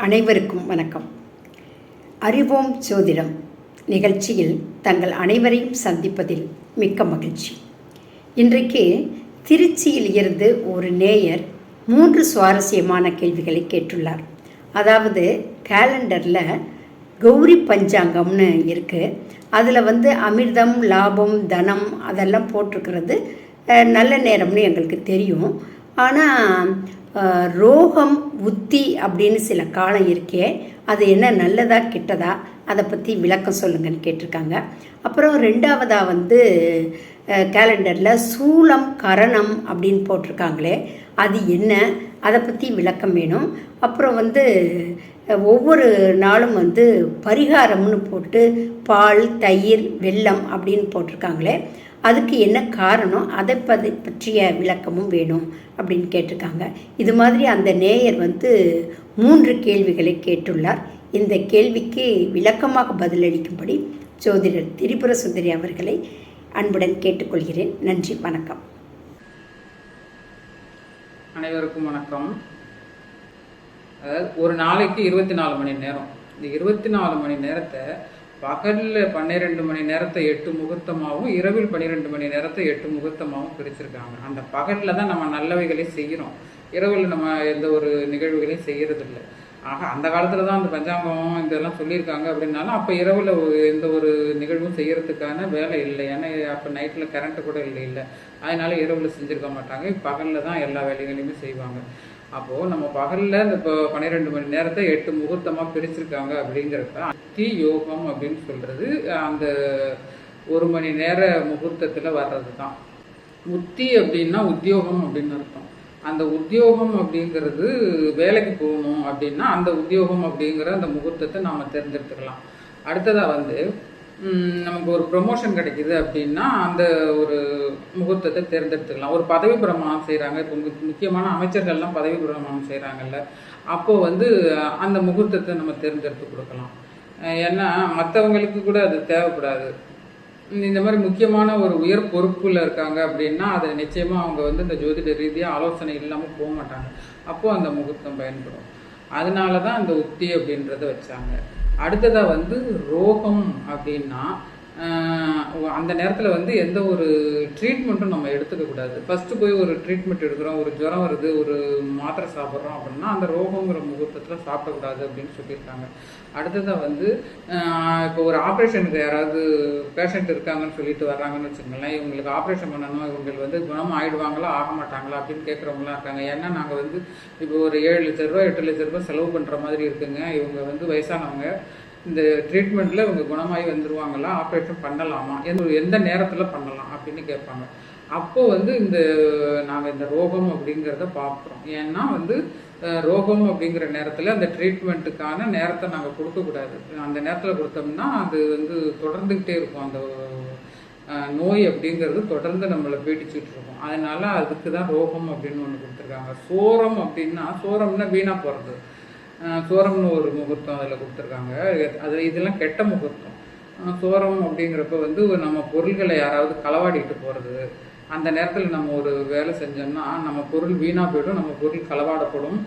அனைவருக்கும் வணக்கம். அறிவோம் ஜோதிடம் நிகழ்ச்சியில் தங்கள் அனைவரையும் சந்திப்பதில் மிக்க மகிழ்ச்சி. இன்றைக்கு திருச்சியில் இருந்து ஒரு நேயர் 3 சுவாரஸ்யமான கேள்விகளை கேட்டுள்ளார். அதாவது கேலண்டரில் கௌரி பஞ்சாங்கம்னு இருக்குது. அதில் அமிர்தம், லாபம், தனம் அதெல்லாம் போட்டிருக்கிறது நல்ல நேரம்னு எங்களுக்கு தெரியும். ஆனால் ரோகம், உத்தி அப்படின்னு சில காலம் இருக்கே, அது என்ன நல்லதா கெட்டதா, அதை பற்றி விளக்கம் சொல்லுங்கன்னு கேட்டிருக்காங்க. அப்புறம் 2வதாக கேலண்டரில் சூலம், கரணம் அப்படின்னு போட்டிருக்காங்களே, அது என்ன, அதை பற்றி விளக்கம் வேணும். அப்புறம் ஒவ்வொரு நாளும் பரிகாரம்னு போட்டு பால், தயிர், வெல்லம் அப்படின்னு போட்டிருக்காங்களே, அதுக்கு என்ன காரணம், அதை பற்றிய விளக்கமும் வேணும் அப்படின்னு கேட்டிருக்காங்க. இது மாதிரி அந்த நேயர் 3 கேள்விகளை கேட்டுள்ளார். இந்த கேள்விக்கு விளக்கமாக பதிலளிக்கும்படி ஜோதிடர் திரிபுர சுந்தரி அவர்களை அன்புடன் கேட்டுக்கொள்கிறேன். நன்றி, வணக்கம். அனைவருக்கும் வணக்கம். அதாவது ஒரு நாளைக்கு 24 மணி நேரம். இந்த 24 மணி நேரத்தை பகலில் 12 மணி நேரத்தை 8 முகூர்த்தமாகவும், இரவில் 12 மணி நேரத்தை 8 முகூர்த்தமாகவும் பிரிச்சிருக்காங்க. அந்த பகலில் தான் நம்ம நல்லவைகளை செய்கிறோம், இரவில் நம்ம எந்த ஒரு நிகழ்வுகளையும் செய்கிறதில்லை. ஆக அந்த காலத்தில் தான் அந்த பஞ்சாங்கம் இதெல்லாம் சொல்லியிருக்காங்க. அப்படின்னாலும் அப்போ இரவில் எந்த ஒரு நிகழ்வும் செய்கிறதுக்கான வேலை இல்லை. ஏன்னா அப்போ நைட்டில் கரண்ட்டு கூட இல்லை. அதனால இரவில் செஞ்சுருக்க மாட்டாங்க. பகலில் தான் எல்லா வேலைகளையுமே செய்வாங்க. அப்போது நம்ம பகலில் இந்த 12 மணி நேரத்தை 8 முகூர்த்தமாக பிரிச்சிருக்காங்க. அப்படிங்கிறப்ப அத்தி யோகம் அப்படின்னு சொல்கிறது அந்த 1 மணி நேர முகூர்த்தத்தில் வர்றது தான். உத்தி அப்படின்னா உத்தியோகம் அப்படின்னு அர்த்தம். அந்த உத்தியோகம் அப்படிங்கிறது வேலைக்கு போகணும் அப்படின்னா அந்த உத்தியோகம் அப்படிங்கிற அந்த முகூர்த்தத்தை நாம் தேர்ந்தெடுத்துக்கலாம். அடுத்ததாக நமக்கு ஒரு ப்ரொமோஷன் கிடைக்கிது அப்படின்னா அந்த ஒரு முகூர்த்தத்தை தேர்ந்தெடுத்துக்கலாம். ஒரு பதவி பிரமாணம் செய்கிறாங்க, இப்போ முக்கியமான அமைச்சர்கள்லாம் பதவி பிரமாணம் செய்கிறாங்கல்ல, அப்போது அந்த முகூர்த்தத்தை நம்ம தேர்ந்தெடுத்து கொடுக்கலாம். ஏன்னா மற்றவங்களுக்கு கூட அது தேவைப்படாது. இந்த மாதிரி முக்கியமான ஒரு உயர் பொறுப்பில் இருக்காங்க அப்படின்னா அதை நிச்சயமாக அவங்க இந்த ஜோதிட ரீதியாக ஆலோசனை இல்லாமல் போக மாட்டாங்க. அப்போது அந்த முகூர்த்தம் பயன்படும். அதனால தான் அந்த உத்தி அப்படின்றத வச்சாங்க. அடுத்ததாக ரோகம் அப்படின்னா அந்த நேரத்தில் எந்த ஒரு ட்ரீட்மெண்ட்டும் நம்ம எடுத்துக்கக்கூடாது. ஃபஸ்ட்டு போய் ஒரு ட்ரீட்மெண்ட் எடுக்கிறோம், ஒரு ஜுரம் வருது, ஒரு மாத்திரை சாப்பிட்றோம் அப்படின்னா அந்த ரோகங்கிற முகூர்த்தத்தில் சாப்பிடக்கூடாது அப்படின்னு சொல்லியிருக்காங்க. அடுத்ததாக இப்போ ஒரு ஆப்ரேஷனுக்கு யாராவது பேஷண்ட் இருக்காங்கன்னு சொல்லிட்டு வர்றாங்கன்னு வச்சுக்கோங்களேன், இவங்களுக்கு ஆப்ரேஷன் பண்ணணும், இவங்களுக்கு குணம் ஆகிடுவாங்களா ஆக மாட்டாங்களா அப்படின்னு கேட்குறவங்களாம் இருக்காங்க. ஏன்னா நாங்கள் இப்போ ஒரு 7 லட்ச ரூபா 8 லட்ச ரூபா செலவு பண்ணுற மாதிரி இருக்குங்க, இவங்க வயசானவங்க, இந்த ட்ரீட்மெண்ட்டில் இவங்க குணமாகி வந்துடுவாங்களா, ஆப்ரேஷன் பண்ணலாமா, எந்த நேரத்தில் பண்ணலாம் அப்படின்னு கேட்பாங்க. அப்போது நாங்கள் இந்த ரோகம் அப்படிங்கிறத பார்க்குறோம். ஏன்னா ரோகம் அப்படிங்கிற நேரத்தில் அந்த ட்ரீட்மெண்ட்டுக்கான நேரத்தை நாங்கள் கொடுக்கக்கூடாது. அந்த நேரத்தில் கொடுத்தோம்னா அது தொடர்ந்துக்கிட்டே இருக்கும். அந்த நோய் அப்படிங்கிறது தொடர்ந்து நம்மளை பீடிச்சுட்டு இருக்கும். அதனால அதுக்கு தான் ரோகம் அப்படின்னு ஒன்று கொடுத்துருக்காங்க. சோரம் அப்படின்னா, சோரம்னா வீணாக போகிறது, சோரம்னு ஒரு முகூர்த்தம் அதில் கொடுத்துருக்காங்க. இதெல்லாம் கெட்ட முகூர்த்தம். சோரம் அப்படிங்கிறப்ப நம்ம பொருள்களை யாராவது களவாடிட்டு போகிறது, அந்த நேரத்தில் நம்ம ஒரு வேலை செஞ்சோம்னா நம்ம பொருள் வீணாக போய்டும், நம்ம பொருள் களவாடப்படும்,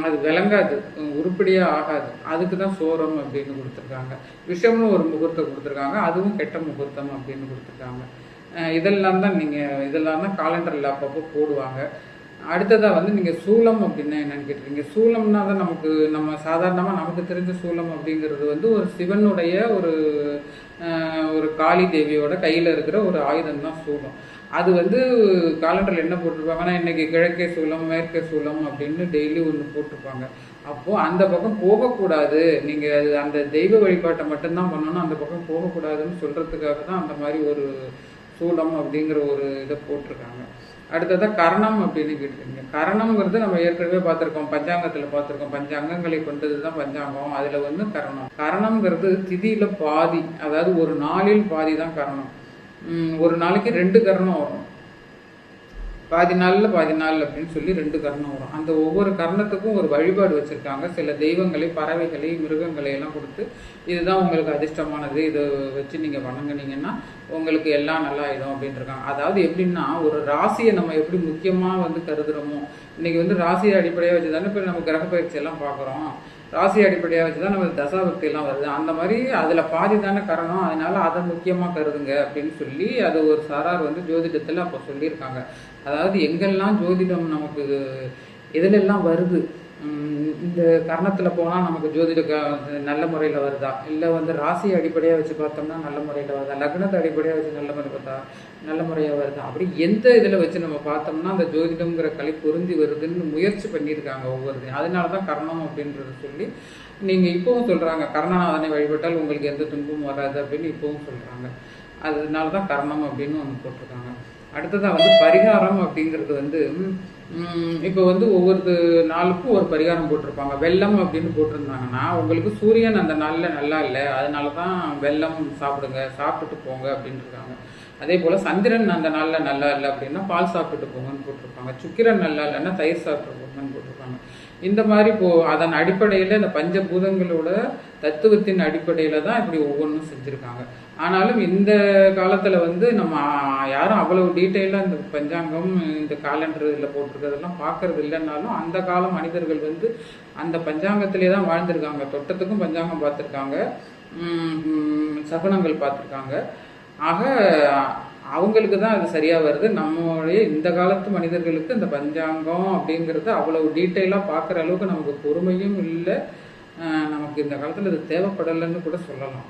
அது விளங்காது, உருப்படியாக ஆகாது. அதுக்கு தான் சோரம் அப்படின்னு கொடுத்துருக்காங்க. விஷம்னு ஒரு முகூர்த்தம் கொடுத்துருக்காங்க, அதுவும் கெட்ட முகூர்த்தம் அப்படின்னு கொடுத்துருக்காங்க. இதெல்லாம் தான் காலண்டரில் அப்பப்போ போடுவாங்க. அடுத்ததாக நீங்கள் சூலம் அப்படின்னா என்னன்னு கேட்டிருக்கீங்க. சூலம்னா தான் நம்ம சாதாரணமாக நமக்கு தெரிஞ்ச சூலம் அப்படிங்கிறது ஒரு சிவனுடைய ஒரு காளி தேவியோட கையில் இருக்கிற ஒரு ஆயுதம் தான் சூலம். அது காலண்டரில் என்ன போட்டிருப்பாங்கன்னா, இன்றைக்கி கிழக்கே சூலம், மேற்கே சூலம் அப்படின்னு டெய்லி ஒன்று போட்டிருப்பாங்க. அப்போது அந்த பக்கம் போகக்கூடாது, நீங்கள் அந்த தெய்வ வழிபாட்டை மட்டும்தான் பண்ணணும், அந்த பக்கம் போகக்கூடாதுன்னு சொல்கிறதுக்காக தான் அந்த மாதிரி ஒரு சூலம் அப்படிங்கிற ஒரு இதை போட்டிருக்காங்க. அடுத்ததாக கரணம் அப்படின்னு கேட்டிருக்கீங்க. கரணம்ங்கிறது நம்ம ஏற்கனவே பார்த்துருக்கோம், பஞ்சாங்கத்தில் பார்த்துருக்கோம். பஞ்சாங்கங்களை கொண்டது தான் பஞ்சாங்கம். அதில் கரணம்ங்கிறது திதியில் பாதி, அதாவது ஒரு நாளில் பாதி தான் கரணம். ஒரு நாளைக்கு 2 கரணம் வரும். பாதி நாளில் பாதி நாள் அப்படின்னு சொல்லி 2 கர்ணம் வரும். அந்த ஒவ்வொரு கர்ணத்துக்கும் ஒரு வழிபாடு வச்சுருக்காங்க. சில தெய்வங்களை, பறவைகளை, மிருகங்களை எல்லாம் கொடுத்து இதுதான் உங்களுக்கு அதிர்ஷ்டமானது, இதை வச்சு நீங்கள் வணங்குனீங்கன்னா உங்களுக்கு எல்லாம் நல்லா ஆகிடும் அப்படின்னு இருக்காங்க. அதாவது எப்படின்னா, ஒரு ராசியை நம்ம எப்படி முக்கியமாக கருதுகிறோமோ, இன்றைக்கி ராசியை அடிப்படையாக வச்சு தானே இப்போ நம்ம கிரகப்பயிற்சி எல்லாம் பார்க்குறோம். ராசி அடிப்படையாக வச்சு தான் நம்ம தசாபக்தி எல்லாம் வருது. அந்த மாதிரி அதில் பாதி தானே கரணம், அதனால அதை முக்கியமாக கருதுங்க அப்படின்னு சொல்லி அது ஒரு சாரார் ஜோதிடத்தில் அப்போ சொல்லியிருக்காங்க. அதாவது எங்கெல்லாம் ஜோதிடம் நமக்கு எதுலெல்லாம் வருது, இந்த கர்ணத்தில் போனால் நமக்கு ஜோதிட நல்ல முறையில் வருதா, இல்லை ராசி அடிப்படையாக வச்சு பார்த்தோம்னா நல்ல முறையில் வருதா, லக்னத்தை அடிப்படையாக வச்சு நல்ல முறை பார்த்தா நல்ல முறையாக வருதா, அப்படி எந்த இதில் வச்சு நம்ம பார்த்தோம்னா அந்த ஜோதிடங்கிற கலை பொருந்தி வருதுன்னு முயற்சி பண்ணியிருக்காங்க ஒவ்வொருத்தையும். அதனால தான் கர்ணம் அப்படின்றத சொல்லி நீங்கள் இப்போவும் சொல்கிறாங்க, கர்ணநாதனை வழிபட்டால் உங்களுக்கு எந்த துன்பமும் வராது அப்படின்னு இப்போவும் சொல்கிறாங்க. அதனால தான் கர்ணம் அப்படின்னு ஒன்று போட்டிருக்காங்க. அடுத்ததாக பரிகாரம் அப்படிங்கிறது இப்போ ஒவ்வொரு நாளுக்கும் ஒரு பரிகாரம் போட்டிருப்பாங்க. வெல்லம் அப்படின்னு போட்டிருந்தாங்கன்னா உங்களுக்கு சூரியன் அந்த நாளில் நல்லா இல்லை, அதனால தான் வெல்லம் சாப்பிடுங்க, சாப்பிட்டுட்டு போங்க அப்படின்னு இருக்காங்க. அதே போல் சந்திரன் அந்த நாளில் நல்லா இல்லை அப்படின்னா பால் சாப்பிட்டுட்டு போங்கன்னு போட்டிருப்பாங்க. சுக்கிரன் நல்லா இல்லைன்னா தயிர் சாப்பிட்டு போங்கன்னு போட்டிருப்பாங்க. இந்த மாதிரி அதன் அடிப்படையில் இந்த பஞ்சபூதங்களோட தத்துவத்தின் அடிப்படையில் தான் இப்படி ஒவ்வொன்றும் செஞ்சுருக்காங்க. ஆனாலும் இந்த காலத்தில் நம்ம யாரும் அவ்வளவு டீட்டெயிலாக இந்த பஞ்சாங்கம், இந்த காலண்டர் இதில் போட்டிருக்கிறதெல்லாம் பார்க்கறது இல்லைன்னாலும் அந்த கால மனிதர்கள் அந்த பஞ்சாங்கத்திலே தான் வாழ்ந்திருக்காங்க. தொட்டத்துக்கும் பஞ்சாங்கம் பார்த்துருக்காங்க, சகுனங்கள் பார்த்துருக்காங்க. ஆக அவங்களுக்கு தான் அது சரியாக வருது. நம்மளுடைய இந்த காலத்து மனிதர்களுக்கு இந்த பஞ்சாங்கம் அப்படிங்கிறது அவ்வளவு டீட்டெயிலாக பார்க்குற அளவுக்கு நமக்கு பொறுமையும் இல்லை, நமக்கு இந்த காலத்தில் இது தேவைப்படலைன்னு கூட சொல்லலாம்.